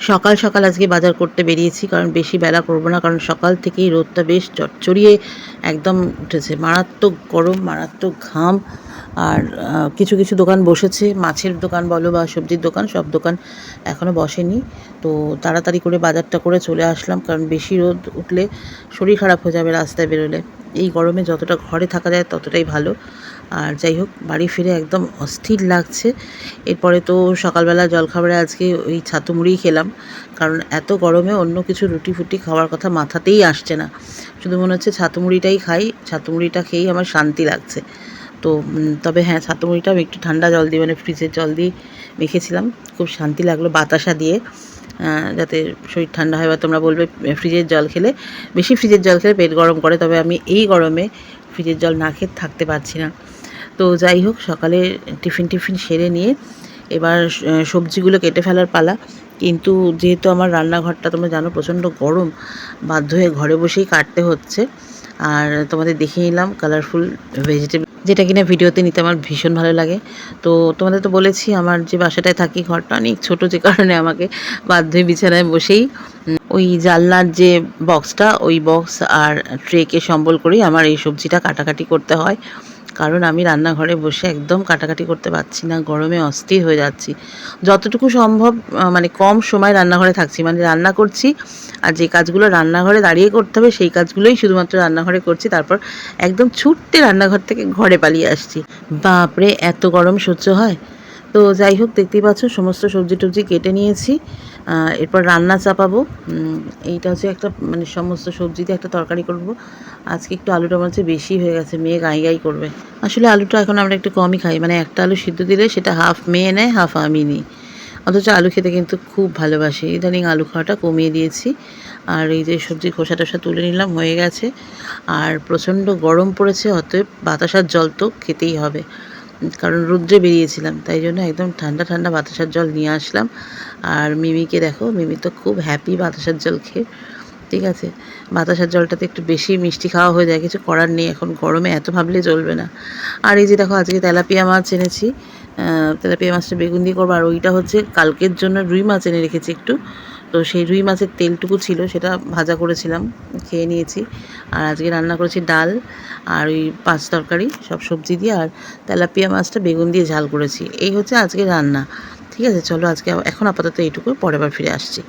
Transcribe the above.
সকাল সকাল আজকে বাজার করতে বেরিয়েছি, কারণ বেশি বেলা করব না, কারণ সকাল থেকেই রোদটা বেশ চড়চড়িয়ে একদম উঠেছে। মারাত্মক গরম, মারাত্মক ঘাম। আর কিছু কিছু দোকান বসেছে, মাছের দোকান বলো বা সবজির দোকান, সব দোকান এখনও বসেনি। তো তাড়াতাড়ি করে বাজারটা করে চলে আসলাম, কারণ বেশি রোদ উঠলে শরীর খারাপ হয়ে যাবে রাস্তায় বেরোলে। এই গরমে যতটা ঘরে থাকা যায় ততটাই ভালো। আর যাই হোক, বাড়ি ফিরে একদম অস্থির লাগছে। এরপরে তো সকালবেলা জলখাবারে আজকে ওই ছাতু মুড়িই খেলাম, কারণ এত গরমে অন্য কিছু রুটি ফুটি খাওয়ার কথা মাথাতেই আসছে না। শুধু মনে হচ্ছে ছাতু মুড়িটাই খাই, ছাতু মুড়িটা খেয়েই আমার শান্তি লাগছে। তো তবে হ্যাঁ, ছাতু মুড়িটা আমি একটু ঠান্ডা জল দিয়ে, মানে ফ্রিজের জল দিয়ে মেখেছিলাম, খুব শান্তি লাগলো বাতাসা দিয়ে, যাতে শরীর ঠান্ডা হয়। বা তোমরা বলবে ফ্রিজের জল খেলে, বেশি ফ্রিজের জল খেলে পেট গরম করে, তবে আমি এই গরমে ফ্রিজের জল না খেয়ে থাকতে পারছি না। তো যাই হোক, সকালে টিফিন সেরে নিয়ে এবার সবজিগুলো কেটে ফেলার পালা। কিন্তু যেহেতু আমার রান্নাঘরটা তোমরা জানো প্রচণ্ড গরম, বাধ্য হয়ে ঘরে বসেই কাটতে হচ্ছে। আর তোমাদের দেখিয়ে নিলাম কালারফুল ভেজিটেবল, যেটা কিনা ভিডিওতে নিতে আমার ভীষণ ভালো লাগে। তো তোমাদের তো বলেছি আমার যে বাসাটায় থাকি, ঘরটা অনেক ছোটো, যে কারণে আমাকে বাধ্য হয়ে বিছানায় বসেই ওই জানলার যে বক্সটা, ওই বক্স আর ট্রেকে সম্বল করেই আমার এই সবজিটা কাটাকাটি করতে হয়। কারণ আমি রান্নাঘরে বসে একদম কাটাকাটি করতে পারছি না, গরমে অস্থির হয়ে যাচ্ছি। যতটুকু সম্ভব মানে কম সময় রান্নাঘরে থাকছি, মানে রান্না করছি, আর যে কাজগুলো রান্নাঘরে দাঁড়িয়ে করতে হবে সেই কাজগুলোই শুধুমাত্র রান্নাঘরে করছি। তারপর একদম ছুটতে রান্নাঘর থেকে ঘরে পালিয়ে আসছি। বাপরে, এত গরম সহ্য হয়? তো যাই হোক, দেখতেই পাচ্ছ সমস্ত সবজি টবজি কেটে নিয়েছি। এরপর রান্না চাপাবো। এইটা হচ্ছে একটা, মানে সমস্ত সবজি দিয়ে একটা তরকারি করব। আজকে একটু আলুটা আমার হচ্ছে বেশি হয়ে গেছে, মেয়ে গাই গাই করবে। আসলে আলুটা এখন আমরা একটু কমই খাই, মানে একটা আলু সিদ্ধ দিলে সেটা হাফ মেয়ে নেয়, হাফ আমি নিই। অথচ আলু খেতে কিন্তু খুব ভালোবাসি, ইদানিং আলু খাওয়াটা কমিয়ে দিয়েছি। আর এই যে সবজির খোসা টোসা তুলে নিলাম, হয়ে গেছে। আর প্রচণ্ড গরম পড়েছে, অতএব বাতাসার জল তো খেতেই হবে, কারণ রৌদ্রে বেরিয়েছিলাম, তাই জন্য একদম ঠান্ডা ঠান্ডা বাতাসার জল নিয়ে আসলাম। আর মিমিকে দেখো, মিমি তো খুব হ্যাপি বাতাসার জল খেয়ে। ঠিক আছে, বাতাসার জলটাতে একটু বেশি মিষ্টি খাওয়া হয়ে যায়, কিছু করার নেই, এখন গরমে এত ভাবলে চলবে না। আর এই যে দেখো, আজকে তেলাপিয়া মাছ এনেছি, তেলাপিয়া মাছটা বেগুন দিয়ে করবো। আর ওইটা হচ্ছে কালকের জন্য রুই মাছ এনে রেখেছি একটু, তো সেই রুই মাছের তেলটুকু ছিল, সেটা ভাজা করেছিলাম, খেয়ে নিয়েছি। আর আজকে রান্না করেছি ডাল আর ওই পাঁচ তরকারি, সব সবজি দিয়ে, আর তেলাপিয়া মাছটা বেগুন দিয়ে ঝাল করেছি। এই হচ্ছে আজকে রান্না। ঠিক আছে, চলো আজকে এখন আপাতত এইটুকু, পরের বার ফিরে আসছি।